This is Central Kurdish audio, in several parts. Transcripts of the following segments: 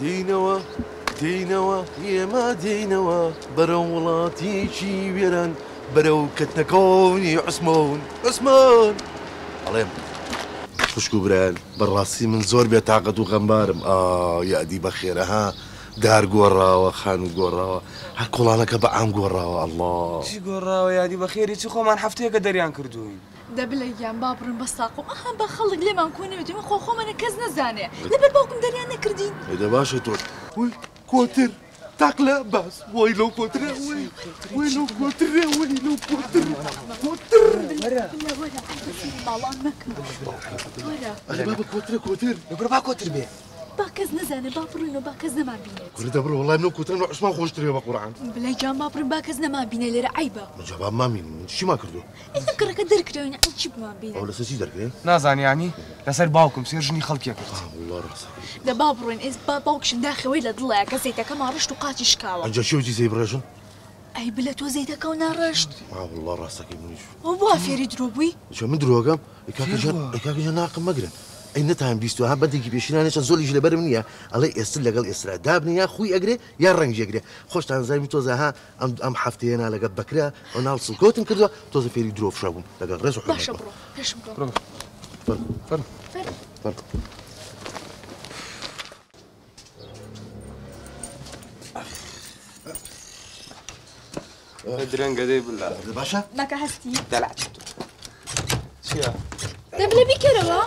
دینەوە دینەوە ئێمە دینەوە بەرەو وڵاتیکی وێران بەرەو کەتنەکەونی عوسمان ئەڵێم خوشک و برایان بەڕاستی من زۆر بێتاقەت و غەمبارم یادی بەخێرە ها دار گۆڕاوە خان و گۆڕاوە هەر کۆڵانەکە بە ئام گۆڕاوە ئەڵڵا چی گۆڕاوە یادی بەخێری چی خۆمان هەفتەیەکە دەریان کردوین دەبلە گیان با بڕن بە ساقم ئەها بە خەڵک لێمان کۆنەوێتی من خۆمانە کەس نەزانێ لەبەر باوکم دەریان نەکردین ئێدە باشە تۆ وی کۆتر تاقلە باس وای لەو کۆترە وای لەو کۆترە وای لەو کۆتر باڵان مەکەن ئەلێ بابە کۆتر لەگوڕ با کۆتر بێ با کەس نەزانێ با بڕینەوە با کەس نەمان بینێت کوڕی دەبڕ وەڵای منەو کۆترەوە عوسمان خۆشترێ بە قورعان بڵێ گیان با بڕن با کەس نەمان بینێ لێرە عیبە جەباب مامین من چیمان کردو ئێستا کڕەکە دەرکراوین چی بمان بینێ ئەو لەسەر چی دەرکرێ نازانیانی لەسەر باوکم سێر ژنی خەڵکیە کرد والله ڕاستە دە با بڕۆین ئێس با باوکشم داخەوەی لە دڵەیە کە زەیتەکە ماڕشت و قاچی شکاوە ئەنجا چێوجی سەی بڕێژن ئەی بلە تۆ زەیتەکە و ناڕشت والله ڕاستەکەی منیش ئەو بۆ فێری درۆ بووی چۆ من درۆگەم ئێکاکەجان ناقم مەگرن ئەی نەتان بیستوها بەدێکی پێشینانێکە زۆلیش لەبەرم نییە ئەڵێ ئێستر لەگەڵ ئێسرا دابنی یا خوی ئەگرێ یا ڕەنگێگرێ خۆشتان زانمی تۆزەها ئەم هەفتەیەنا لەگەڵ بەکرا ئەو ناڵ سڵکۆتم کردووە تۆزە فێری درۆ فشە بووم لەگەڵ ڕێز و باشە بڕۆ پێشم بڕۆ درەنگە دەی بلا باشە ناکە هەستی دەلاچ چییە دەبلە بیکەرەوە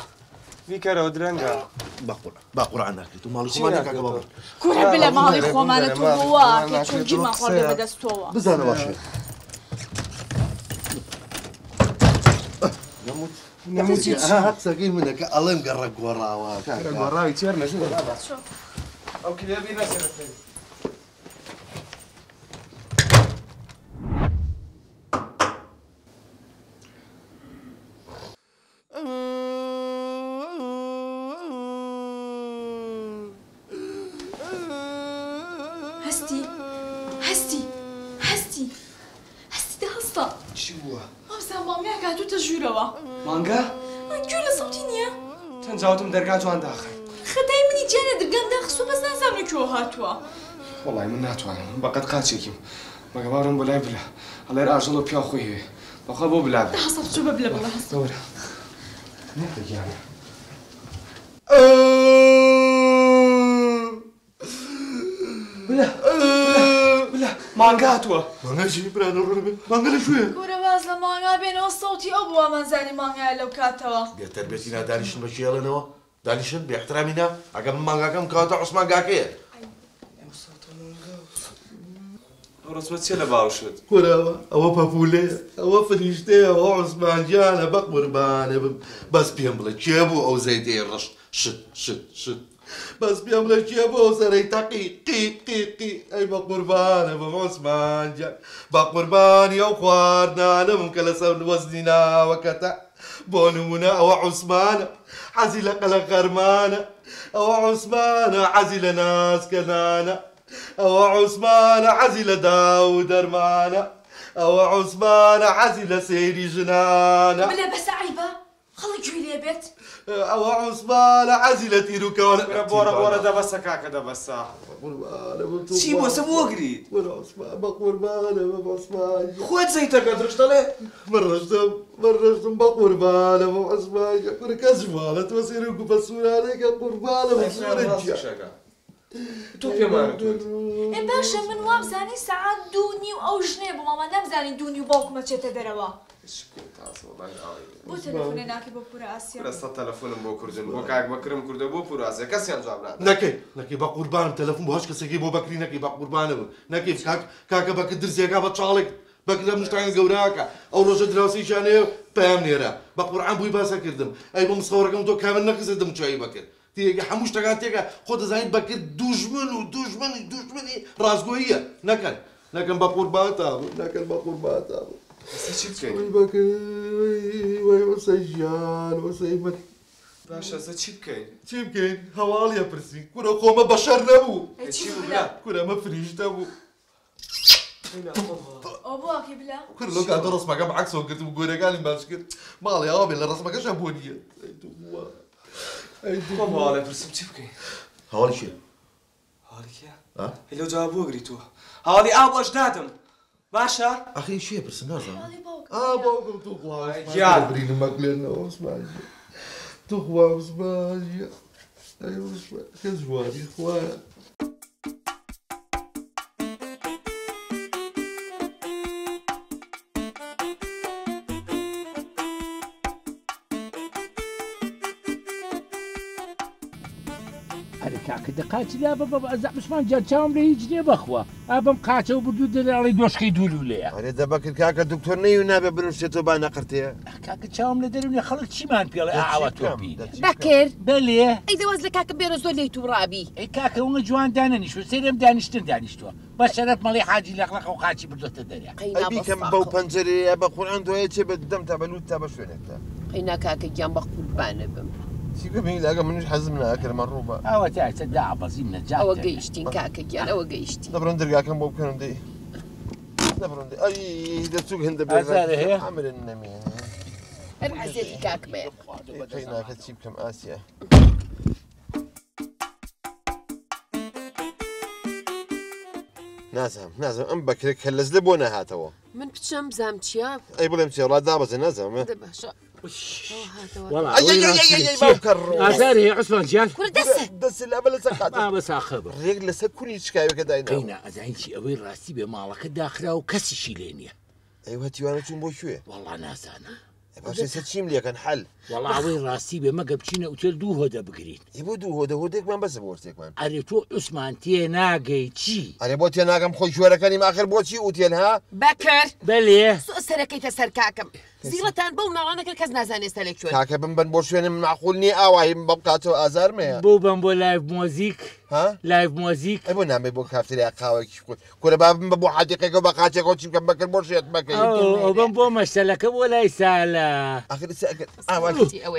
بیکەرەوە درەنگە با قورعان ناکرێت و ماڵی خۆمانێکە بابڕ کوڕە بلە ماڵی خۆمانە تۆ بووە پێچۆنگیمان خۆردە بەدەستەوە بزانە باشێ هات سەگەی منەکە ئەڵێم گەڕە گۆڕاوە گۆڕاوی چێر نەژن ئەو کلێبی نەسەر مانگا؟ گوێ لە سەوتی نییە؟ چەند جاوتم دەرگا جوان داخن خەتای منی جیانە دەرگام داخستووە بەس نازانم لەکوێوە هاتووە وەڵای من ناتوانم بەقەت قاچێکیم بەگەبارم بەلای بلە هەڵێر ئاژەڵۆ پیا خۆی هەیە بەخوا بۆ بلا بێ هەسەڵ چوو بە بلە بڵە هەست دەورە نەتەگیانە بلا مانگا هاتووە مانگا چی برانە ڕۆ بێ مانگا لەکوێیە گورە باز لە مانگا بێنەوە سەوتی ئەو بووە مەنزانی مانگایە لەو کاتەوە بێتەربێتی نادانیشن بە کێڵێنەوە دانیشن بێحترامینا ئەگە من مانگاکەم کاتە عوسمان گاکەیە ئەو ڕسمەت چێ لە باوشت کورەوە ئەوە پەپولەیە ئەوە فریشتەیە ئەوە عوسمانجیانە بە قوربانێ بم بەس پێم بڵێ کێ بوو ئەو زەیدەی ڕشت شت بەس پێم بڵێ کێ بوو ئەو سەرەی تەقی قی ئەی بە قوربانە بم عوسمانجیان بە قوربانی ئەو خواردانم کە لەسەر وەزنی ناوەکەتە بۆ نمونە ئەوە عوسمانە حەزی لە قەلە قەرمانە ئەوە عوسمانە حەزی لە ناسکەنانە ئەوە عوسمانە حەزی لە داو دەرمانە ئەوە عوسمانە حەزی لە سەیری ژنانە بلە بەسە عیبە خەڵک گوێ لێ بێت ئەوە عوسمانە حەزی لە تیرروکەوە بۆرە دەبەسە کاکە دەبەسە چی بۆسە وەگریت بە قوربانە بە عوسمان خۆت زەیتەکە درشتەڵێ من ڕشتم بە قوربانە بە عوسمان کەس ماڵەت وە سێرک و بە سوورانێکە قوربانە بە سوورە تۆ پێمان ئێ باشە من وابزانی سەعات 2:30 ئەو ژنێ بوومەوە نەمزانی 2:30 باوکمە چێتە دەرەوە بۆ تەلەفۆنێ ناکەی بۆ پورە ئاسیا ئێستا تەلەفۆنم بۆ کوردن بۆ کاک بەکرم کوردە بۆ پورە ئاسیا کەسیان جواب نادات نەکەی بە قوربانم تەلەفۆن بۆ هەچ کەسێکی بۆ بەکری نەکەی بە قوربانە بوو نەکەی کاکە بەکە درزیەکە بە چاڵێک بەکرە مشتانە گەوراکە ئەو ڕۆژە دراوسیشانەیە پەیام نێرە بە قورعان بووی باسە کردم ئەی بۆ مسخەوەرەکەم تۆ کامل نەکەسێتم چایی بەکرد تێگە هەموو شتەکان تێکە خۆ دەزانیت بەکرد دوژمنی ڕازگۆییە نەکەن بە قوربانتا بوو نەکەن بە قوربانتا بوو چی بکەین وەسەیژیان وەسەیمەت باشە چی بکەین چی بکەین هەواڵیە پرسی کورە خۆمە بەشەر نەبوو کورەمە فریشتە بوو ئەو بۆکی بلا کورە لەو کاتە ڕسمەکەم عەکسەوە کردم گۆرەکانی باش کرد ماڵی ئەوا بێ لە ڕسمەکەشە بۆ نییە هەواڵێ پرسم چی بکەین هەواڵی چیە هاڵێکە لەو جواب بۆ گریتووە هاوڵی ئاو بۆش نادەم باشە ئەخی شێ پرسە نازانم باوکم باوکم برینمەک لێنەوە عوسمانجیە توخوا عوسمانجیە ئەی عوسمان کە جوانی خوایە کاکە دەقاچی لا بە عوسمان جان چاوم لە هیچ نێ بەخوا ئابم قاچەوە بردوو دەڵی دۆشقی دوولولەیە ئەرێ دەبەکرد کاکە دکتۆر نەی و نابێ بنووسێتەوە با نەقرتەیە کاکە چاوم لە دەرونێ خەڵک چیمان پێڵێ ئاوا تۆپی بەکرد بەلێ ئەی دەواز لە کاکە بێرە زۆر لێی تووڕابی ئەی کاکە وڵە جوان دانەنیشت سێرم دانیشتن دانیشتووە بە شەرەف مەڵی حاجی لەقلەقە و قاچی بردۆتە دەرێ ئەی بیکەم بەو پەنجەرەیە بە قورئان دوایە چێ بە دەم تا بەلووت تا بە شوێنێکدا ئەینا کاکە گیان بە قوربانە بم چیکە بینی لاگە منیش حەزم ناکردمە ڕووبە ئەوە تاچە دابەزیم نەجات ئەوە گەیشتین کاکە گیان ئەوە گەیشتی دەبڕن دەرگاکەم بۆ بکەن دەی دەبڕن ئەی دەچووک هەندە ئازارە هەیە ئەمرن نەمێنێ هەر عەزیەتی کاک بێ پێی ناکە چی بکەم ئاسیە نازم ئەم بەکرێک کە لەز لە بۆ نەهاتەوە من بچەم بزام چییە ئەی بڵێم چێ وڵات دابەزێ نازەمە باشە ئازار هەیە عوسمان جان دەستی لە بە لەسەر قات بەسا خەبر ڕێک لەسەر کولی چکاوەکە داینەوە قەینا ئەزانیی ئەوەی ڕاستی بێ ماڵەکە داخرا و کەسیشی لێ نییە ئەیوە تیوانە چوون بۆ کوێ وەڵا نازانم باشە چیم لێکەن حەل وەڵا ئەوەی ڕاستی بێ مەگە بچینە ئوتێل دوو هۆدە بگرین بۆ دوو هۆدە هۆدێکمان بەسە بۆ شتێکمان ئەرێ تۆ عوسمان تێ ناگەی چی ئەرێ بۆ تێ ناگەم خۆی ژوەرەکەنی ماخر بۆچی ئوتێن ها بەکرد بەلێ سەرەکەیتە سەر کاکەم زیڵەتان بەو ناوانەکە کەس نازانێت لێک چۆن کاکە بن بۆ شوێنم معقول نییە ئاواهیم بە بکاتەوە ئازارمەیە بۆ بم بۆ لایڤ مۆزیک ها لایڤ مۆزیک ئەی بۆ نامێ بۆ کافتریا قاوەکی خۆت کورە بابم بە بۆ حادیقێکەوە بە قاچێکەوە چی بکەم بەکرد بۆ شێت بەکەی ئەو بم بۆ مەشتەلەکە بۆ لای سالە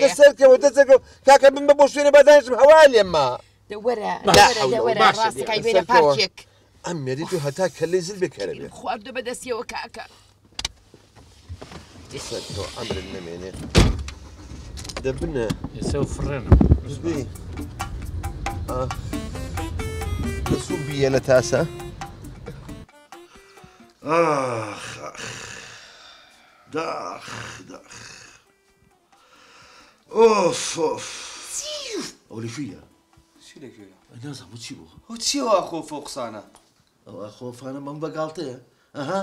دەسەرکەوە دەسەرکەوە کاکە بم بە بۆ شوێنە بەدانشم هەوا لێمە وەرە ڕاستەکەی بێنە پارکێک ئەم مێری تو هەتا کەلەی زل بێکەرە بێ خواردە بەدەستیەوە کاکە دەسەرکەوە ئەمرن نەمێنێ دەبنە ئێستا فڕێنە بێ دەسوو بیە لە تاسە داخ ئۆف ئەولی فیە چی لەکوێیە نازانم بۆ چی بوو ئەو چیەوە خۆفۆ قسانە ئەوە خۆفانە من بەگاڵتەیە ئەها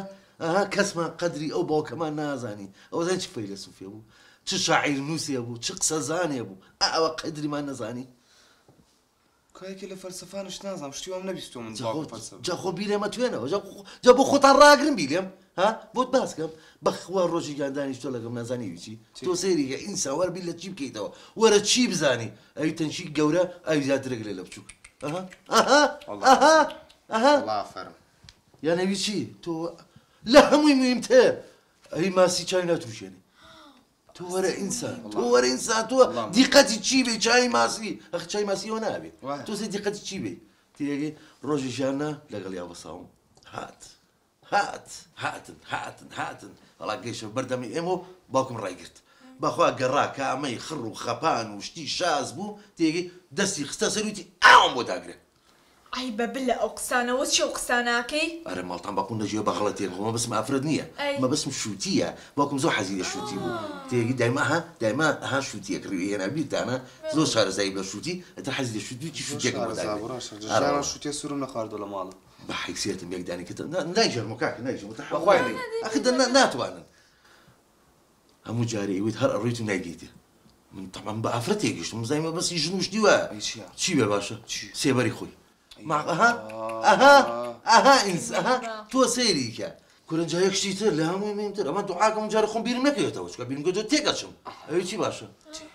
کەسمان قەدری ئەو باوکەمان نازانی ئەوە زان چ فەیلسوفێ بوو چ شاعیر نووسێ بوو چ قسە زانێ بوو ئەوە قەدریمان نەزانی کایەکی لە فەلسەفانش نازانم شتیوام نەبیستۆ من جا خۆ بیرێمە توێنەوە جا بۆ خۆتان ڕاگرن بیلێم ها بۆت باسکەم بەخوا ڕۆژی گاندانیش تۆ لەگەم نازانی ویچی تۆ سەیریکە ئینسا وەربی لە چی بکەیتەوە وەرە چی بزانی ئەوی تەنشی گەورە ئەوی زیاترێک لێ لە بچووک یانەوی چی تۆ لە هەمووی مهمترە ئەی ماسی چاوی ناتوشێنی تۆ وەرە ئینسان تۆ دیقەتی چی بێ چای ماسی ئەخ چای ماسیەوە نابێ تۆ سێ دیقەتی چی بێ تێگەی ڕۆژی ژیانە لەگەڵ یا بەساوم هاتن هەڵا گەیشە بەردەمی ئێمە باوکم ڕایگرت بەخوا گەڕا کامەی خڕ و خەپان و شتی شاز بوو تێگەی دەستی خستە سەروتی ئاوم بۆ داگرێت ئای بەبلە ئەو قسانەوە چی ئەو قساناکەی ئەرە ماڵتان باقون نەژێ بە غڵەتێک مە بەسم ئافرەت نییە مە بەسم شووتیە باوکم زۆر حەزی لە شووتی بوو تێگەی دایما ها شووتیە کڕوی هێنا بیرتانە زۆر شارەزایی بە شووتی ئەتە حەزی لە شووتی چی شووتێک شووتێ سوورم نەخواردۆ لە ماڵە بە حیسیەتم یەکدانی کە نایژەرمە کاکە نایژەمە ئەخدا ناتوانن هەموو جارێ ئەویت هەر ئەڕێیت و نایگەیتێ من تەمام بە ئافرەت تێگەشتم زایمە بەسی ژن و شتیوە چی بێ باشە سێبەری خۆی تۆ سەیریکە کورنجایەک شتی تر لە هەمووی مهمتر ئەمە دوعاکەم جارە خۆم بیرم نەکەوێتەوە چکە بیرم گەۆ تێگەچم ئەوی چی باشە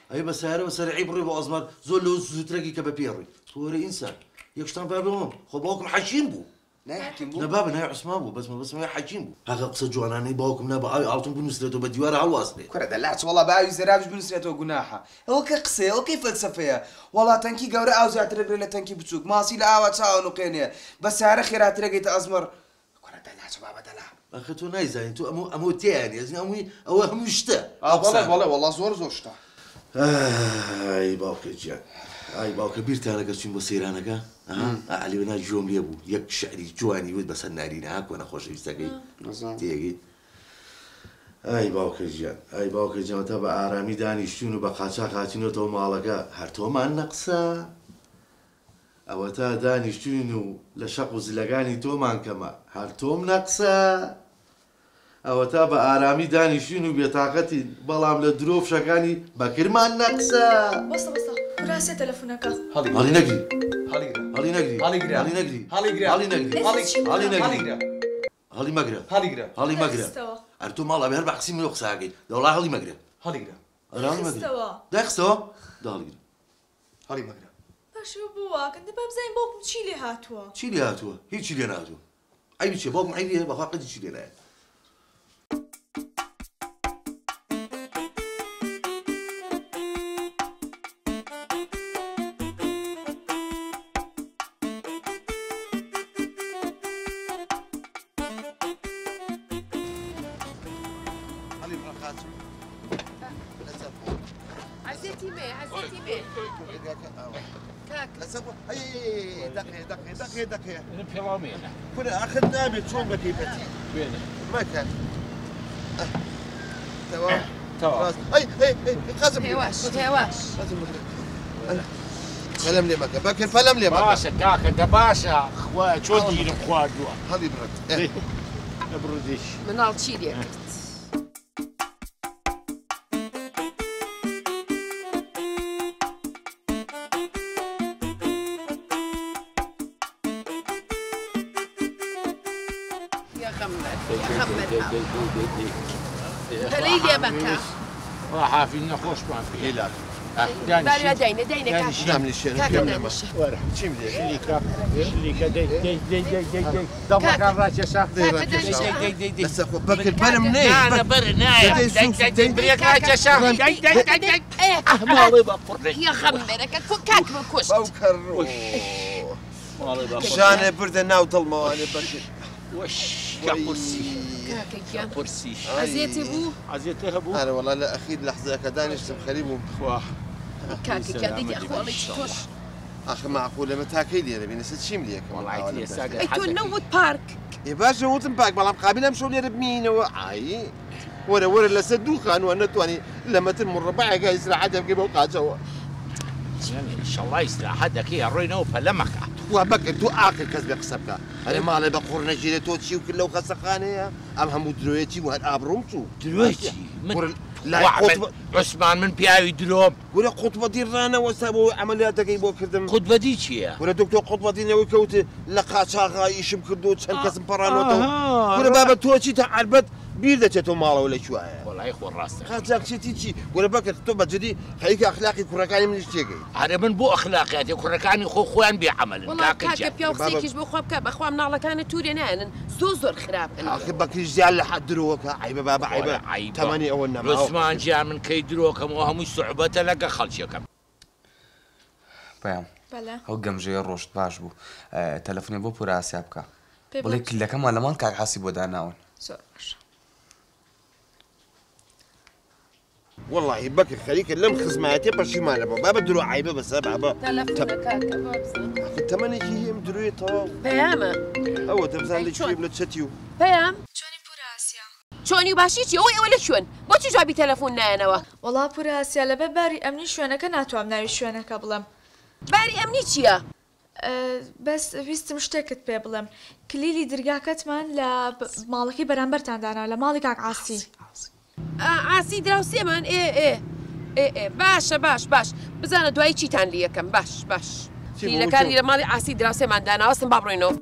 ئەوی بە سیارەوە سەرعی بڕێ بۆ ئەزمار زۆر لەو زووترەکی کە بە پێڕووی تۆرە ئینسان یەکشتان بابەوەم خۆ باوکم حەکیم بوو نەبابە نای عوسمان بوو بەسمە حەکیم بوو هەغە قسە جوانانەی باوکم نە بە ئاوی ئاڵتم بنووسرێتەوە بە دیوارە هەڵواسێ کورە دەلاچ وەڵا بە ئاوی زەراویش بنووسرێتەوە گوناحە ئەوە کە قسەیە ئەو کەی فەلسەفەیە وەڵا تەنکی گەورە ئاو زیاترەگرێت لە تەنکی بچووک ماسی لە ئاوا چاوە نوقێنێ بە سارە خێراترەگەیتە ئەزمەر کورە دەلاچ بابە دەلا ئەخە تۆ نایزانین تۆ ئەمەوە تیانی ئەزین ئەوە هەموو شتە بەڵێ وەڵا زۆر شتە ئای باوکە گیان ئای باوکە بیرتانەکە چین بۆ سەیرانەکە عەلی بەنا جۆم لێ بوو یەک شعری جوانی وت بەسەر نارینە ها کۆنە خۆشەویستەکەی تێگەی ئای باوکە گیان ئای باوکە گیان تا بە ئارامی دانیشتون و بە قاچاق هاتینەوە ماڵەکە هەر تۆمان نەقسە ئەوە تا دانیشتون و لە شەق و زلەکانی تۆمان کەمە هەر تۆم نەقسە ئەوە تا بە ئارامی دانیشتون و بێتاقەتی بەڵام لە درۆفشەکانی بەکرمان نەقسە بەسە بەسە پوراسیە تەلەفۆنەکە هەڵی نەگری هەڵیگرە هەڵی نەگری هەڵیگرە هەڵی نەگری هەڵیگرە هەڵی نەگری هەڵی نەگری هەڵی مەگرە هەڵیگرە هەڵی مەگرە هەر تۆ ماڵە هەر بە قسیمی لۆ قساکەی دەوڵا هەڵی مەگرە هەڵیگرە هەڵی مەگرە دەخستەوە داڵیگرە هەڵی مەگرە باشە بووە کەندە با بزانین باوکم چی لێ هاتووە چی لێ هاتووە هیچی لێ نهاتووە ئەی بچێ باوکم ئەی لێ بەخوا قەتی چی لێ نایە عزيتي مي عزيتي مي دقيقة البيرامينا كنا أخذنا بتشوم بكيفتي وينه؟ ما كان تمام تمام أي قاسم هواش فلم لي مكة بكر فلم لي مكة باشا كاكا ده باشا اخوات شو دير اخوات هذه برد ابردش من التشيليا يا خمر هليل يا مكة راح في نخوش ما في لا باري دينا نعم للشيء كاكا ورح شيم لي اللي كا دي دبر كان راس يسار بس أخو بكر بلا منين انا برنا دي بريك راس يسار دي ما بفرق يا خمرك كاك بالكوش بوكر شان برد ناو ظلمة وانا بكر وش كرسي كاكا كرسي عزيتي بو عزيتي ابو انا والله لا اخيد لحظة كدانش خريب واه كاكا ديدي اخو توش اخي معقولة متاكي لي انا بنسيت شيم ليك والله عيتي ساقع ايتو نوت بارك يا باشا وتم باك بلا مقابلة مشوا لي ربمين اي ورا لا صدوخان وانا تواني لما تمر ربع قايس لحد في بوقع جوا يعني ان شاء الله يصلح حدك يا رينو فلمك وبك انتو اخر كسب قصبك انا ما علي بقور نجي توتشي وكله خسخانه ام هم درويتي وهاد ابرومتو دلوقتي لا واحد عثمان من بياوي دلوم ولا قطبه دير رانا وسابوا عمليات كيبو كردم خطبه ديتشيا ولا دكتور قطبه دينا وكوت لقا يشم كردو تشنكس برانوتو ولا بابا توتشي تعربت بيردتو ماله ولا شويه والله يخور راسك خاطرك شي تيجي ولا بك خطبه جدي خليك اخلاقي كركاني من اشتيقي هذا من بو اخلاقي هذا كركاني خو خوان بيعمل والله كاكا بيو خسيكيش بو خواب كاب اخوام نالا كانت توري نان زوزر خراب اخي بك زعل لحد دروك عيبه بابا عيبه ثمانية اولنا عثمان جاء من كيدروكم وهم صعوبة لقى خلشكم پێم ئەو گەمژەیە ڕۆشت باش بوو تەلەفۆنێ بۆ پوراسیا بکە بڵێ کلەکەمان لەمان کاک حاسی بۆ داناون والله بكر خليك لم خزماتي برشي مال بابا درو عيبه بس بابا الثمانية هي مدروي تو بياما هو تبزان لي شوي بلا تشتيو بيام چۆنی پوراسیە چۆنی باشیتی ئەوەی ئەوە لە شوێن بۆچی جوابی تەلەفۆن نایەنەوە وەڵا پوراسیە لەبەر باری ئەمنی شوێنەکە ناتوانم ناوی شوێنەکە بڵێم باری ئەمنی چییە؟ بەس ویستم شتێکت پێ بڵێم کلیلی دەرگاکەتمان لە ماڵەکەی بەرامبەرتاندانا لە ماڵی کاک عاسی ئاسی دراوسێمان باشە باش بزانە دوایی چیتان لە یەکەم باش کلیلەکانی لە ماڵی ئاسی دراوسێمان داناوەستم با بڕۆینەوە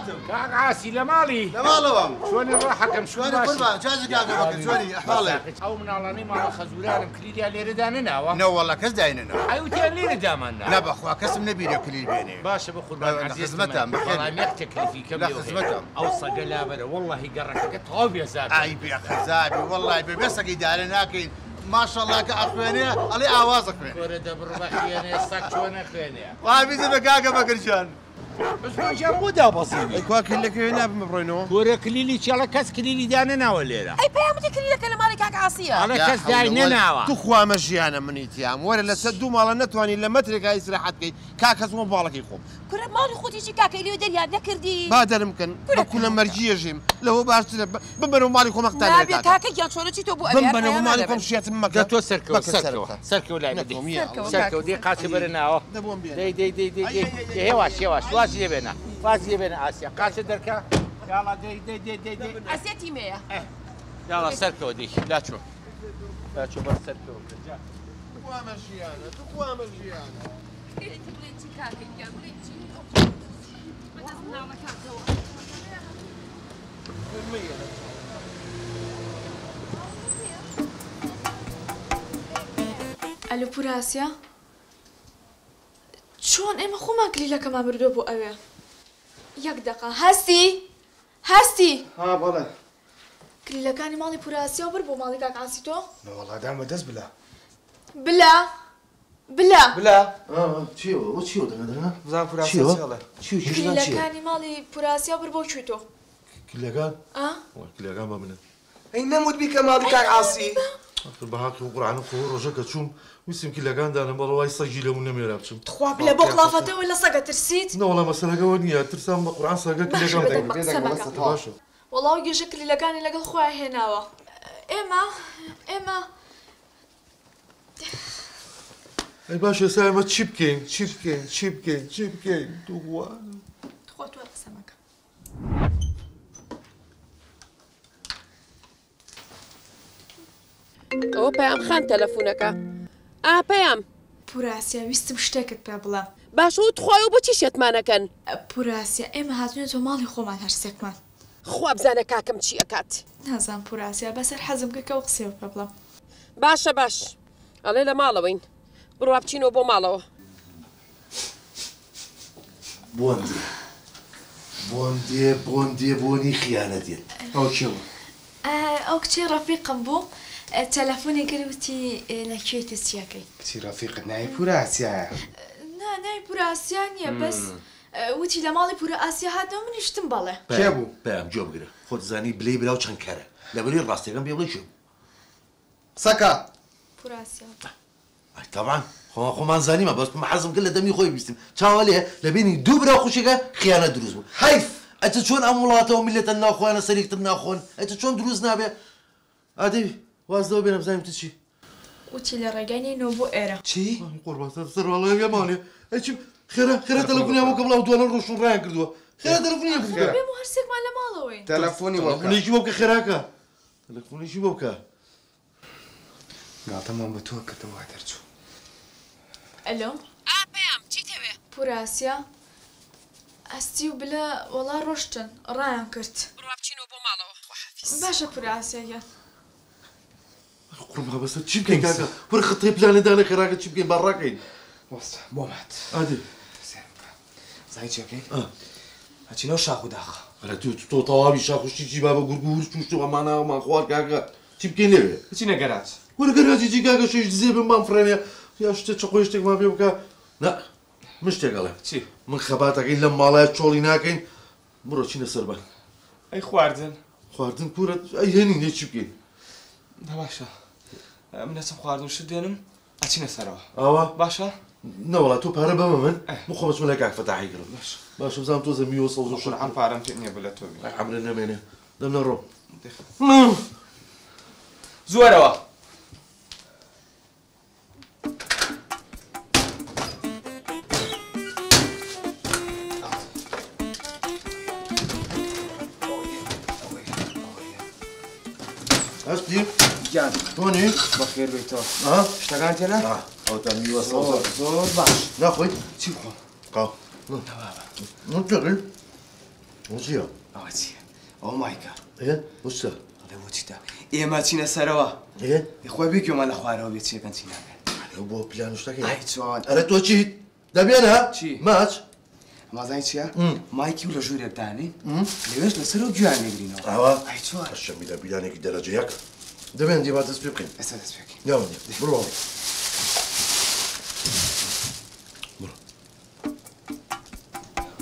هاتم كاك عاسي لمالي لمالهم شلوني روحكم شلوني قربان جازي كاك شلوني احوالك او من علاني ما خزولان كليدي اللي رداننا نو والله كز دايننا ايوتي اللي ردامنا لا باخوا كسم نبيل كلي بيني باشا بقربان عزيز خدمتهم والله ما يختكلي فيك لا خدمتهم اوصى قلابه والله يقرك توب يا زابي اي بيا خزابي والله بس قيدال لكن ما شاء الله كاخواني علي اوازك وين ورد بربخيني صك شلون اخواني وابي زي بقاقه بقرشان بس ما جابودا بسيط كواك لك هنا بمبرينو كورا كليلي شالا كاس كليلي داننا ولا لا اي بيام تكري لك انا مالك كاك عاصيه على كاس دايننا تخوا مجيانا من ايتيام ولا لسدو مال نتواني لما ترك هاي سلاحتك كاكس مو بالك يقوم كره مالي خوتي شي كاك اللي يدير يا نكردي بادر يمكن بكل مرجيه جيم لو باش بمبنوا مالكم لا اقتال بي كاك يا شلون تي تو ابي بمبنوا مالكم شيات مكه جاتو سركو ولا بدي سركو دي قاسي برنا دي هواش واسي بينا واسي بينا اسيا قاسي دركا يلا دي اسيتي مية يلا سركو دي لا تشوف بس سركو تقوى مجيانا بليتي كاك يا بليتي ما تسمع مكان الو بوراسيا شلون اما خو ما قلي لك ما بردو بو اوي ياك دقه هستي ها بلا قلي لك اني مالي بوراسيا وبربو مالي كاك عاسيتو لا والله دام دز بلا چیو دنگه زان فراسي يلا چیو قلي لك اني مالي بوراسيا وبربو شوتو کلیگان اه کلیگان بمنه اي نموت بك مالك عاصي بهاك وقرعنا خور رجاك تشوم ويسم كلیگان دانا والله يسجل من نمير بشم تخوا بلا بقلافته ولا صقت رسيت لا والله مسألة قوانية ترسم قرعان ساقا كلیگان باشا والله يجي شكلي لقاني لقى خويا هناوا اما اي باشا سايمة تشيبكين تقوى تخوا توقع سمكة او بيام خان تلفونك بيام بوراسيا ويستم شتاكت بابلا باشو تخوايو بو تيشت مانكن بوراسيا اما هاتوني تو مالي خو مان هرسيك مان خوا بزانه كاكم چی اكات نازم بوراسيا بس الحزم كاكا وقسيو بابلا باش علي لا مالوين برو ابچينو بو مالو بوندي خيانتي او شو او كتير رفيقا بو تلفوني كروتي لكيت السياكي كتير رفيق ناي بوراسي ناي بوراسيا بس وتي لمالي بوراسيا هذا من يشتم باله شابو بام جوب غير خود زاني بلي بلاو چن كره لا بلي راستي كان بيبلي شو سكا بوراسيا اي طبعا خو ما زاني ما بس ما حزم كله دمي خوي بيستم تشاولي لبيني دوبرا خوشيكا خيانه دروز حيف انت شلون امولاته وملتنا اخوانا سريقتنا اخوان انت شلون دروزنا به ادي وازدو بينا بزايم تشي وتي لرجاني نوبو ايرا شي قربان سر والله يا مالي ايش خيره تلفوني ابو قبل ودونا نروح شو راين كردوا خيره تلفوني ابو بيمو هرسك مال مالوين تلفوني تلفوني شو بك خيراكا تلفوني شو بك قاطع ما بتوكل تو هدرتو الو بيام چی توی بوراسيا استيو بلا والله روشتن راين كرت برو ابچينو بو مالو حفيظ باشا بوراسيا يا قربها بس تشيبكين كاكا ور خطي بلان دانا خيراكا تشيبكين براكين وصل بومات ادي زين شاكي هاتي لو شاخو داخ على تو طوابي شاخو شي بابا غرغور شو معنا ما خوار كاكا تشيبكين ليه هاتي نقرات ولا قرات يجي كاكا شي زيب ما فرانيا يا شتي تشقويشتك ما بيوكا لا مش تقال شي من خباتك الا مالات شوليناكين برو شي نسربان اي خواردن كورة اي هني نيتشبكين باشا من اسم خواردن شدينم هاتي نسروا اوا باشا لا والله تو بارا بمن مو خمس ملاك فتحي كرو باش بزام تو زمي وصل شو عم فارم تني بلا توبي عمرنا مينه دمنا رو زوروا أسبي جان توني بخير بيتو ها اشتغلت انا؟ أو تاني وصل زور باش لا خوي تشوفوا قاو منتقل وشيا ئەو مایکە ايه وشتا ئەڵێ بۆچی تا ئێمە چینە سەرەوە ايه خۆی بیکەمە لە خوارەوە بێت چێکەن چی ناکەن بۆ پلان وشتاکەی ئای چۆن ئەرە تۆ چیت دەبێنە چی؟ ماچ مازای چییە؟ مایکی و لە ژوورێک دانی لەوێش لەسەر و گویان نێگرینەوە ئاوا ئای چۆن شەمیدە بیلانێکی دەرەجە یەکە دەبێن دیێ با دەست پێ بکەین ئێستا دەست پێکەین یاوە بڕۆ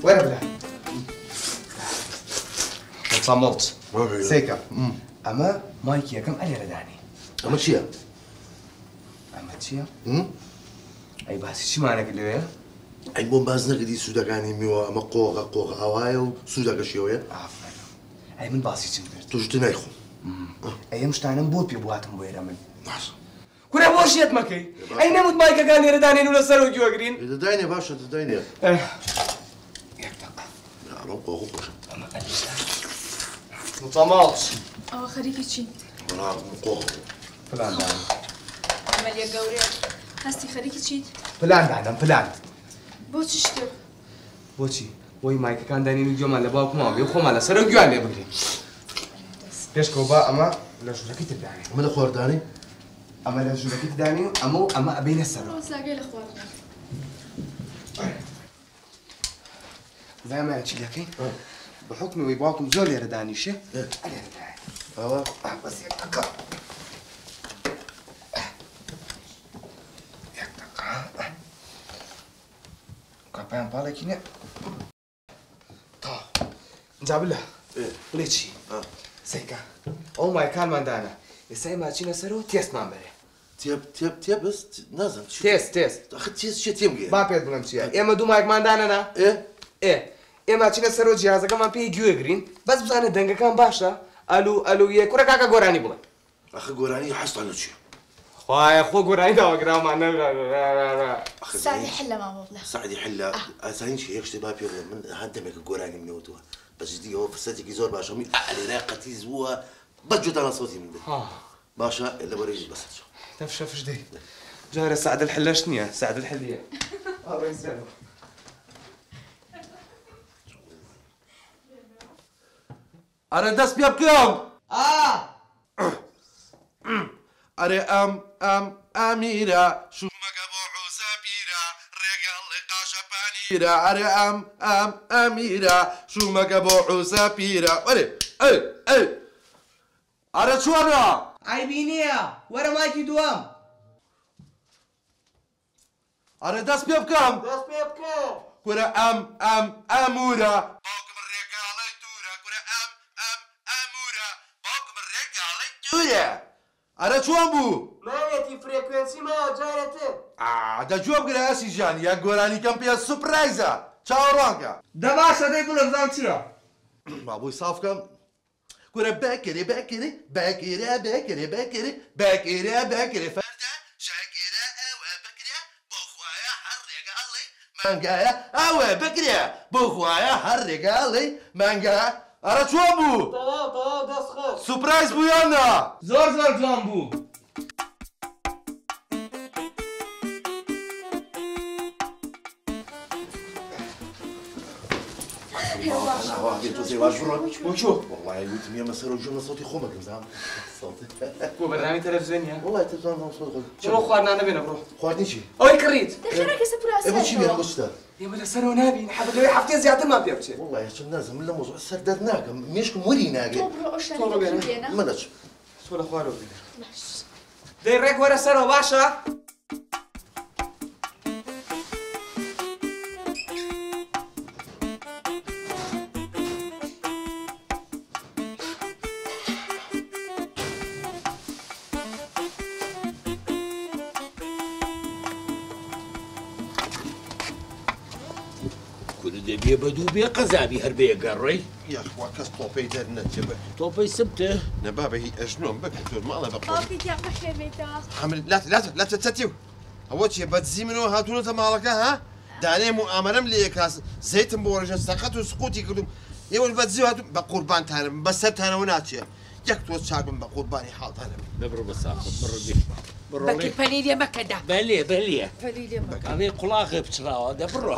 وەرە بلا سامۆڵچ سێکە ئەمە مایکی یەکەم ئەلێرە دانی ئەمە چییە؟ ئەمە چییە؟ ئەی باسی چیمانەکە لەوەیە؟ ئەی بۆم باز نەکردی سوودەکانی میوە ئەمە قۆغە ئاوایە و سوودەکەشیەوەیە ئافرین ئەی من باسی چیم کرد توشتی نایخۆم ئەی ئەم شتانم بۆ پێ بواتم بۆ ئێرە من کورە بۆ شێت مەکەی ئەی نەموت مایکەکان لێرە دانێن و لەسەر و گوێگرین دەداینێ باشە دەداینێ یەک دەقە ئەڵۆ قۆغ خۆشە ئەمە ئەلیسا متەماڵچ ئەوە خەریکی چین قۆغ پلان دانم ئەمە لێ گەورەیە هەستی خەریکی چیت پلان دانم پلان بۆچی شتێک بۆچی بۆی مایکەکان دانین و گوێمان لە باوکمەوە بێ خۆمان لەسەر و گویان لێ بگرین پێشکەوە با ئەمە لە ژوورەکەی تردانی ئەمە لە خواردانی ئەمە لە ژوورەکەی تردانی و ئەمە ئەبینە سەرەوە ساگەی لە خواردن زایمایان چی دەکەین بە حکمەوەی باوکم زۆر لێرە دانیشێ لێرە دای ئەوە بەس یەک دەقە یەک دەقە کاپیان پاڵێکی نێ تا اینجا بلە بڵێ چی سەیکە ئەو مایکانماندانە ئێستا ماچینە سەرەوە تێستمان بەرێ تێبست نازم تێست ئەخ تێست چێ تێم گێ با پێت بڵم چییە ئێمە دوو مایکماندانەنا ئێمە چینە سەرۆ جیازەکەمان پێی گوێگرین بەس بزانە دەنگەکان باشە ئەلویە کوورە کاکە گۆرانی بڵێ ئەخە گۆرانی حەستان لە چیە خوایە خۆ گۆرانی داواگرامان سادی حلەمان بۆ بڵێ سعدی حلا ئاسانی چی یەک شتێ با پێ بڵێ من هەندێمێکە گۆرانی منەوەتوە بەجددیەوە فرسەتێکی زۆر باشە می ئەلێرای قەتیز بووە بەجددانە سەوتی من باشە لە بەرەی بەسەر تفشە فش دەی جارە سعد الحلەش نییە سعد الحلیە ئەرە دەست پێ بکەم ئەرێ ئەمیرە شومەکە بۆ عوسە پیرە ڕێگەڵی قاشەپانیرە ئەرێ ئەمیرە شومەکە بۆ عوسە پیرە وەرێ ئەرە چۆنە ئایبی نییە وەرە مایکی دووەم ئەرە دەست پێ بکەم کورە ئەمورە باوکم ڕێگاڵی تورە کورە ئەمورە باوکم ڕێگاڵی تورە ئەرە چۆن بوو ماوێتی فرێکوێنسی ماوە جارەتە دەجۆ بگرە ئەسی ژان یەک گۆرانیکەم پێ سوپرایزە چاوەڕوانکە دەباشە دەی بڵم زان چییە با بۆی سافکەم کورە بەکرێ فەردە شاگیرە ئەوە بکرێ بۆ خوایە هەر ڕێگاڵی مانگایە ئەوە بکرێ بۆ خوایە هەر ڕێگاڵی مانگایە ئەرە چۆن بوو سوپرایز بوو یاننا زۆر جوان بوو والله وتم يا مسار وجونا صوتي خومك زعما صوتي بۆ بەرنامی تەلەڤیزیۆنیە والله تزعم صوتي چۆن خواردنانە بێنە بڕۆ خواردني شي ئەوەی کڕیت دەخێنەکە سەپراس ابو شي بينا قصته ئێمە لەسەرەوە نابین حەبت لەوەی هەفتەیە زیاترمان پێ بچێت والله يا شو لازم من الموضوع السر دردناك مشكم وري ناقي منش تۆ لە خوارەوە بێنە دەی ڕێک وەرە سەرەوە باشە دەبێ بەدوو بێ قەزابی هەر بێگەڕێی یاخوا کەس تۆپەی دەرنەچێ تۆپەی سبتە نەبابە هی ئەژنۆم بکە تۆ ماڵە بە باوکیتیان بەخێبێتەوە حمل لا تتتيو هو چیە بەدزی منەوە هاتوونەتە ماڵەکە ها دانێم و ئامەرەم لێ کاس زەیتم بۆ ڕێژە سەقەت و سقوتی کردم ئێوەش بەدزی هاتوون بە قوربانتانم بەسەرتانەوە ناچێ یەک تۆ چاکم بە قوربانی حاڵتانم دەبڕ بەساخت بڕدی بەکی پەنیرێ مەکەدا بەلێ ئەوێ قوڵاغی بچراوە دەبڕۆ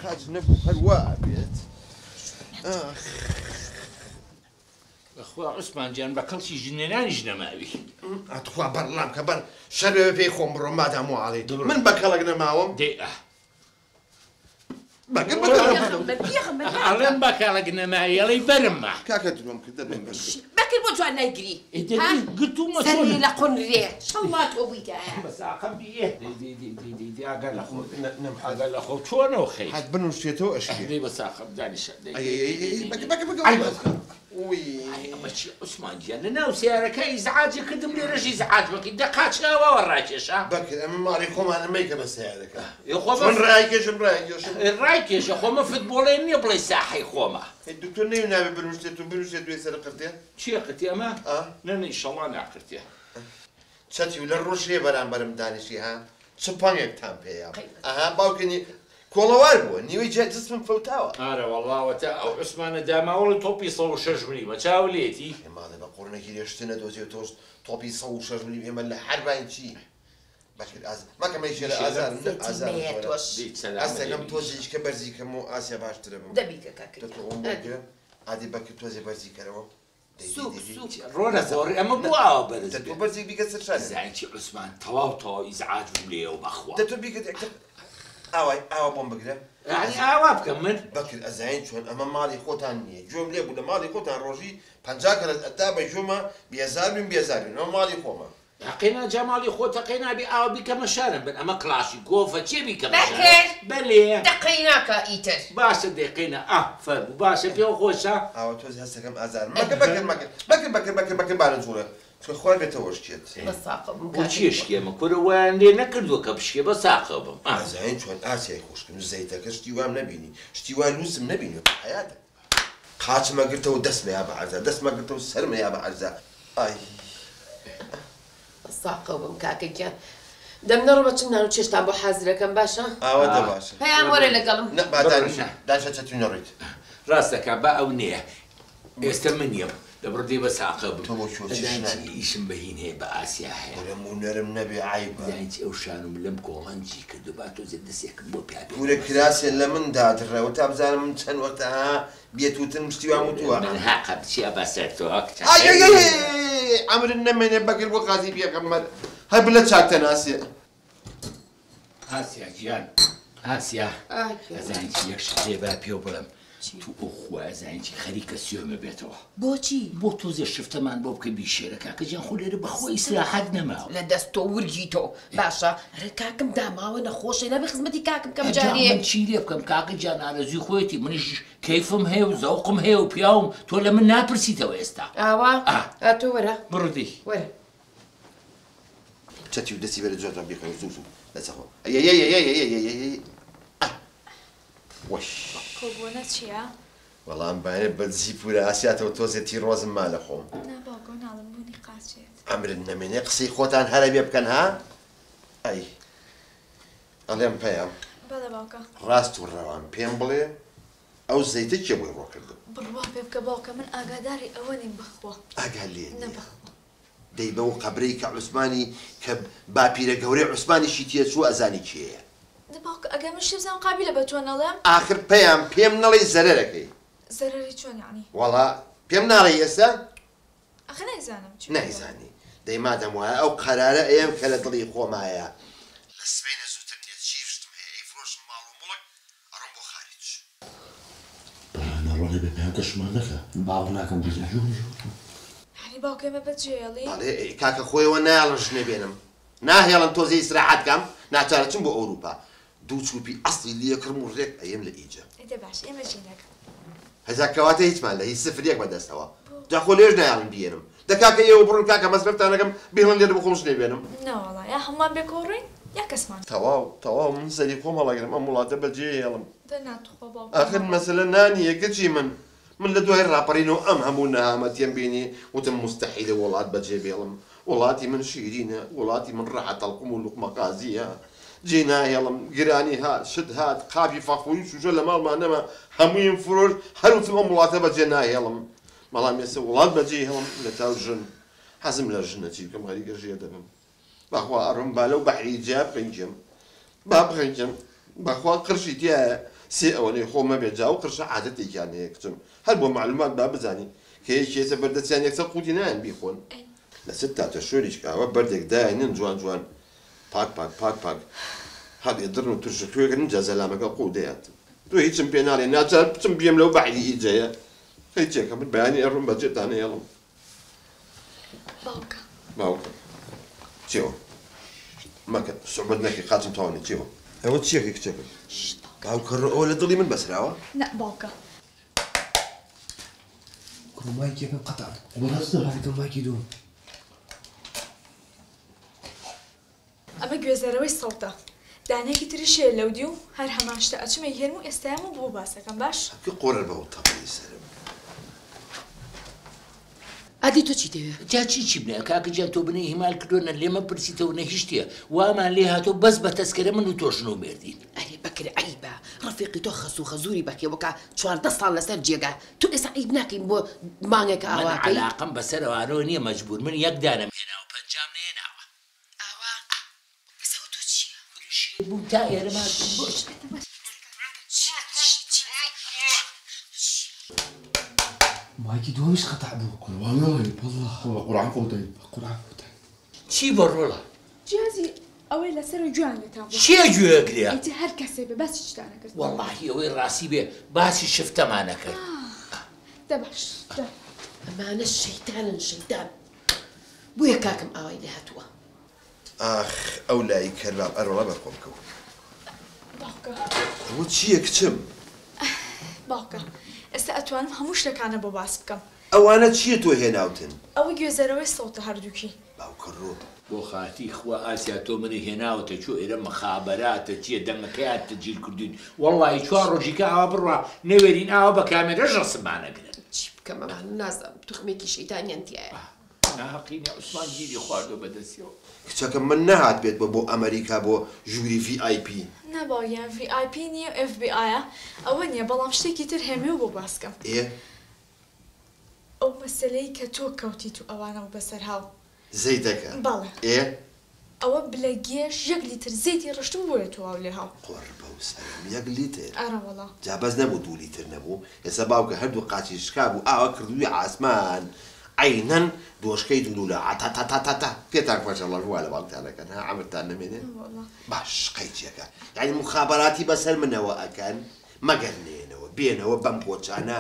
کاج نەبوو هەروە بێت بەخوا عوسمان گیان بە کەڵکی ژنێنانیش نەماوی ئەتخوا بەرڵام کە بەر شەرەوە پێی خۆم بڕۆ مادام وڵی من بە کەڵک نەماوەم ئەڵێم بە کەڵک نەمایی ئەڵێی بەرممە کاکە درۆم کردە بم بەر بەکرد بۆ جوان نایگری گرتومە سەری لە قۆنرێ شەڵما تۆ بوویتە بەساقم بیێ ئاگەر لە خۆ ئاگەر لە خۆ چۆنەوە خەی حەت بنووشێتەوە ئەشکی بەساقم دانیشە ئەمە چی عوسمان گیان لە ناو سیارەکە ئیزعاجی کردم لێرەش ئیزعاج بکەی دەقاچناوەوە ڕاکێشە بەکرد ئەمە ماڵی خۆمانە مەیکە بە سیارەکە من ڕایکێشم ڕایکێشە خۆمە فوتبۆڵێ نییە بڵێ ساحەی خۆمە دکتۆر نەوی ناوێ بنووشێت و بنووشێت دوێ سەر قرتێ چیە قرتی ئەمە؟ نەنە ئیشەڵا ناقرتێ چەتی و لە ڕۆژێ بەرامبەرم دانیشی ها چ پەنگێکتان پێیە ئەها باوکەنی کۆڵەوار بووە نیوەی جسمم فەوتاوە ئارە وەڵاوەتە ئەو عوسمانە داماوەڵی تۆپی 106 ملی بە چاو لێتی ئێمانە بە قوڕنێکی رێشتنە دۆزیێت تۆست تۆپی 106 ملی ئێمە لە هەرباین چی باشکرد مەکەمەی ژێرە ئازار ئەستەکەم تۆزیش کە بەرزیکەم و ئاسیا باشترە بم عادی بەکرد تۆزێ بەرزیکەرەوە ڕۆنە زۆڕی ئەمە بوو ئاوە بەرز تۆ بەرزی بیکە سەر زانکی عوسمان تەواو تەواو ئیزعاج بوو لێەوە بەخوا دەتۆ بیکە ئاوای ئاوا بۆم بگرە یعنی ئاوا بکەم من بەکرد ئەزین چۆن ئەمە ماڵی خۆتان نییە گوێم لێ بوو لە ماڵی خۆتان ڕۆژی 50 کەرە ئەتا بە ژۆمە بێزاربین بێزاربین ئەمە ماڵی خۆمە قینا جمالی خۆتە قینابی ئاوا بیکەمە شارم بن ئەمە کلاشی گۆفە چێ بیکەم بەلێ دقەی ناکە ئیتر باشە دقینە فەرموو باشە پێوە خۆشە ئاوا تۆز هەستەکەم ئازارم بەکرد بارە جوڵە چکە خۆی بێتەوە شتێت بۆ چیە شتێمە کورەوەیان لێ نەکردووە کە بشکێ بە ساقە بم ئازین چۆن ئاسیای خۆشکردن زەیتەکە شتی وام نەبینی شتی وای لوسم نەبینی حیاتە قاچمە گرتەوە دەستمەیا بە عەرزە دەستمە گرتەوە سەرمەیا بە عەرزە ئای ساقە بم کاکەگیان دەمنەڕۆ بە چم نان و چێشتان بۆ حازرەکەم باشە؟ ئاوا دە باشە پەیام وەرە لەگەڵم داشە چەتوی نەڕیت ڕاستەکە بە ئەو نییە ئێستا منیم لەبڕدی بە ساقە بم ئیشم بەهین هەیە بە ئاسیا هەیە نەرم نەبێ عیب زانیتی ئەو شانم لەم کۆڵەنجی کردو با تۆ زێ دەستێکم بۆ پیا پورە کراسێ لە من دادڕەوە تا بزانم من چەند وەختە بێتوتن شتیوام وتووە من هاقەت چیە بەسەر تۆ ئەمرن نەمێنێ بەگر بۆ قازی پێکەمەر هەر بلە چاکتە ناسێ ئاسیا گیان ئاسیا ئەزانیتی یەک شتێ با پێ بڵم تو ئەو خوای زانیتی خەریکە سوێمە بێتەوە بۆچی بۆ تۆزێ شفتەمان بۆ بکە بیشێرە کاکە گیان خۆ لێرە بەخۆی ئیسلاحات نەماوە لە دەست تۆ ورگی تۆ باشە ڕێ کاکم داماوە نەخۆشە نەبێ خزمەتی کاکم کەم جارێ من چی لێ بکەم کاکە گیان ئارەزوی خۆیەتی منیش کەیفم هەیە و زەوقم هەیە و پیاوم تۆ لە من ناپرسیتەوە ئێستا ئاوا تۆ وەرە بڕدی وەرە چەتی و دەستی بەرە جۆتان بێکەوە زوو دەچەخۆ وەش کۆبوونە چییە؟ وەڵام باێ بەرزی پورە ئاسیاتەوە تۆزێتی ڕۆزم ما لە خۆم ناباگۆ ناڵم بوونی قاچێت ئەمرن نەمێنێ قسەی خۆتان هەرە بێ بکەن ها ئەی ئەڵێم پێیان بەڵێ باوکە ڕاست و ڕەوان پێم بڵێ ئەو زەیتە کێ بۆی ڕۆ کردم بڕوا پێ بکە باوکە من ئاگاداری ئەوە نیم بخوا ئاگا لێ نەبخوا دەی بەو قەبرەی کە عوسمانی کە باپیرە گەورەی عوسمانیشی تێ چوو ئەزانی کێیە باوکە ئەگەر من شتی بزانم قابلە بە تۆ نەڵێم ئاخر پێیان پێم نەڵێ زەرەرەکەی زەرەری چۆن یعنی وەڵا پێم ناڵێ ئێستا ئەخە نەیزانم نەیزانی دەی مادەم وایە ئەو قەرارە ئێم کە لە دڵی خۆمایە لە سبەینە زووتر نێت چیشتم هەیە ئەی فرۆشم ماڵ و مڵک ئەڕۆم بۆ خارج بەڵێ بێ پێیان کەشمان نەکە باو ناکەم بزنجو یعنی باوکەمە بەجێڵی بەڵێ کاکە خۆیەوە نایڵن ژنێ بێنم ناهێڵن تۆزە ئیسراحەتکەم ناچارەچم بۆ ئەوروپا دوو چوپی ئەسڵی لێکڕم و ڕێک ئەیم لە ئیجە ئێدە باش ئێمە چینەکە هەزاکەواتە هیچمان لە هیچ سفرێک بەدەستەوە جاخۆ لێژ نایڵن بێنم دەکاکە ئێوە بڕن کاکە مەسرفتانەکەم بێڵن لێرە بخۆم ژنێ بێنم نەوەڵا یا هەمومان بێکۆڕین یا کەسمان تەواو من سەری خۆم هەڵەگرم ئەم وڵاتە بەجێ هێڵم دەناتوخۆ باوکە ئاخر مەسەلە نانیە گەچی من لە دوای ڕاپەڕینەوە ئەم هەموو نەهامەتیان بینی وتم مستەحیلە وڵات بەجێ بێڵم وڵاتی من شیرینە وڵاتی من ڕەحەتەڵقم و لوقمە قازیە جێ ناهێڵم گرانی هات شت هات قاپی فەخۆی شوژە لە ماڵمان نەما هەموویم فرۆش هەروتم ئەم وڵاتە بەجێ ناهێڵم بەڵام ێستا وڵات بەجێ هێڵم لە تاو ژن حەزم لە ژنە چی بکەم غەریکە ژێ دەبم بەخوا ئەڕۆم با لەو بەحری جیا بخەنجم با بخەنجم بەخوا قرشی تایە سي ئەوەنەی خۆمە بێجا و قرشە عادەتێکیان هەیە کچم هەر بۆ معلومات با بزانی کە هیچ بەردەستیان یەکسەر قوتی نایان بیخۆن لەسەر تاتە شۆریش ئاوە بەردێک داینن جوان جوان پاک هەڵێ دڕن و ترشە توێگەن جا زەلامەکە قوو دەیات تۆ هیچم پێ ناڵێ ناچار بچم بێم لەو بەعیدی ئیجەیە هیچێکە من بەیانی ئەڕم بەجێتانە هێڵم باوکە چێوە مەکە سوحبەت نەکەی قاچم تاوانێ چێوە ئەوە چیەکەی کچەکە باوکە ئەوە لە دڵی من بەسراوە نە باوکە مایکێکم قەتات هەرکەم مایکی دووەم ئەمە گوێزەرەوەی سەڵتە دانەیەکی تریشێ لەو دی و هەر هەمان شتە ئەچمە هێرم و ئێستایمە بۆ باسەکەم باش قۆرە بەەوە تەقی سەرم ئادی تۆ چی دەوێت؟ جا چی بنێ کاکە جان تۆ بنێ هیمال کردۆنە لێمە پرسیتەوە نەهیشتیە وامان لێ هاتۆ بەس بە تەسکەرە من و تۆشنەوە مێردین ئەرێ بەکرێ عیبە ڕەفیقی تۆ خەسوو خەزووری بەکێوەکە 14 ساڵ لەسەر جێگا تۆ ئێستا عیب ناکەین بۆ مانگێکە ئاواکەی عەلاقەم بەسەرەوانەوە نییە مەجبور من یەک دانم هێناوە پەنجام نێناوە ئاوا بەسەوە تۆ چییە؟ بوو تا ئێرەما بۆش مایکی دووەمیش قەتع بوو والله قورعان فوتين چی بەڕۆڵە؟ جیازی ئەوەی لەسەر جوان لێتان بوو چیە گوێگریا؟ ئیتر هەر کەسێ بێ باسی شتانە کرد وەڵڵاهی ئەوەی ڕاستی بێ باسی شفتەمانە کرد دەباش ئەمانە شەیتانن شەیتان بۆیە کاکەم ئاوای لێ هاتووە ئاخ ئەو لای کەرباب ئەرۆڵە بەرخۆم کەوت باوکە ئەوە چییە کچم؟ باوکە ئێستا ئەتوانم هەموو شتەکانە بۆ باس بکەم ئەوانە چییە تۆ هێناوتن؟ ئەوە گوێزەرەوەی سەڵتە هەردووکی باوکە ڕۆ بۆ خاتی خوا ئاسیا تۆ منی هێناوەتە چۆ ئێرە مەخابەراتە چیە دەنگەکەیات تەجیل کردوین وەڵڵاهی چوار ڕۆژیکە ئاوا بڕوا نەوێرین ئاوا بە کامێرە ڕەسمانەگرن چی بکەم ئەمان نازانم توخمێکی شەیتانیان تایە ناحەقینە عوسمان گیری خواردۆ بەدەستیەوە کچەکە من نەهات بێت بۆ ئەمریکا بۆ ژووری VIP نەباویان VIP نییە FBI ئەوە نییە بەڵام شتێکی تر هێمێ و بۆ باسکەم ئەو مەسلەی کە تۆ کەوتیت و ئەوانە و بەسەر هاو زەیدەکە بەڵێ ئەوە بلەگێش 1 لیتر زەیتی ڕشتم بۆیە تۆ لێ هاو قۆڕ بەوسەرم 1 لیتر ئارەوەڵا جابەز نەبوو 2 لیتر نەبوو ئێستا باوکە هەردوو قاچی شکا بوو ئاوا کردووی ئاسمان عینەن دۆشکەی دوولە عتاتاتاتا پێتان خۆشەڵە ڕوا لە باوکتانەکەن ها عەمرتان نەمێنێ باش قەیچێکە یعنی مخابەراتی بەسەر منەوە ئەکەن مەگەرنێنەوە بێنەوە بەم کۆچانە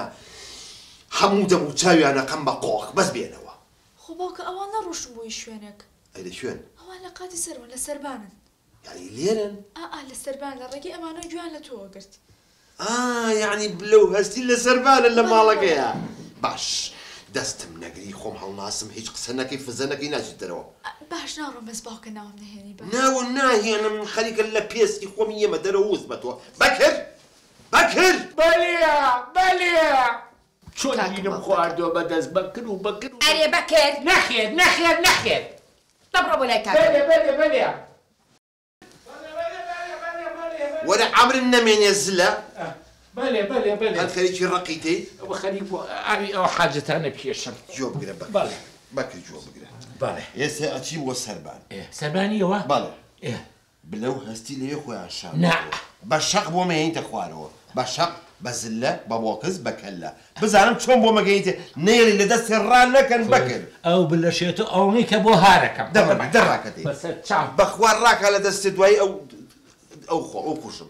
هەموو دەبوو چاویانە قەم بە قۆخ بەس بێنەوە خۆ باوکە ئەوان نەڕۆشن بۆی شوێنێک ئەی لە شوێن ئەوان لە قاتی سەرەوە لە سەربانن یعنی لێرن لە سەربان لە ڕێگەی ئەمانە جوان لە تۆوە گرت یعنی بلەو هەستی لە سەربانن لە ماڵەکەیە باش دەستم نەگری خۆم هەڵناسم هیچ قسە نەکەی فزەنەکەی ناچێتەرەوە باش ناڕۆم بەس باوکە ناوم نەهێنی بە ناوە ناهێنم خەریکە لە پێستی خۆمی ئێمە دەرەوە وز بە تۆ بەکر بەلێ چۆن بینم خواردۆ بەدەست بەکر و ئەرێ بەکر نەخێت دەبڕە بۆ لای کاک بەلێ وەرە عەمرن نەمێنێ زلە بەلێ هەر خەریکی ڕەقیتەی ئەوە خەریک بۆ ئاوی ئەوە حاجەتانە پێشم جۆ بگرە بەکر جۆ بگرە بەڵێ ئێستا ئەچیم بۆ سەربان سەربانیەوە بەڵێ بلەو هەستی لێ خۆیان شان نا بە شەق بۆ مەهێنیتە خوارەوە بە شەق بە زلە بە بۆکس بە کەللە بزانم چۆن بۆ مەگەیتێ نێری لە دەستی ڕان نەکەن بەکرد ئەو بلەشێتە ئەوەی کە بۆ هارەکەم دەڕاکەتی بە خوار ڕاکە لە دەستی دوایی ئەو کوشم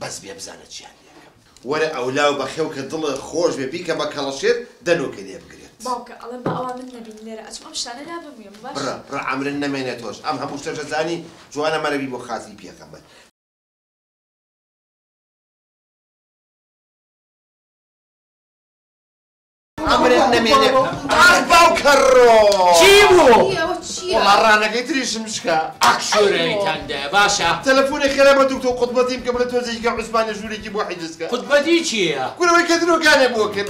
بەس بێ بزانە چیان لێکەم وەرە ئەولاو بە خێو کە دڵە خۆش بێ بیکە بە کەڵەشێت دەنۆکە لێ بگرێت باوکە ئەڵێم بە ئەوان من نەبین لێرە ئەچم ئەم شتانە لا بمویم باش بڕە عەمرن نەمێنێت تۆش ئەم هەموو شتەشە زانی جوانە مەرەبی بۆ خازی پێکەمە عەمرن نەمێنێت باوکە ڕۆ چی بوو؟ وەڵا ڕانەکەی تریشم شکا ئەکشۆرەیتاندە باشە تەلەفۆنی خێرا بە دوکتۆ قوتبەتیم کە بڵێ تۆزێکیکە عوسمانە ژوورێکی بۆ حیجزکە قوتبەتی چییە؟ کورەوەی کە درۆکانێ بۆ کرد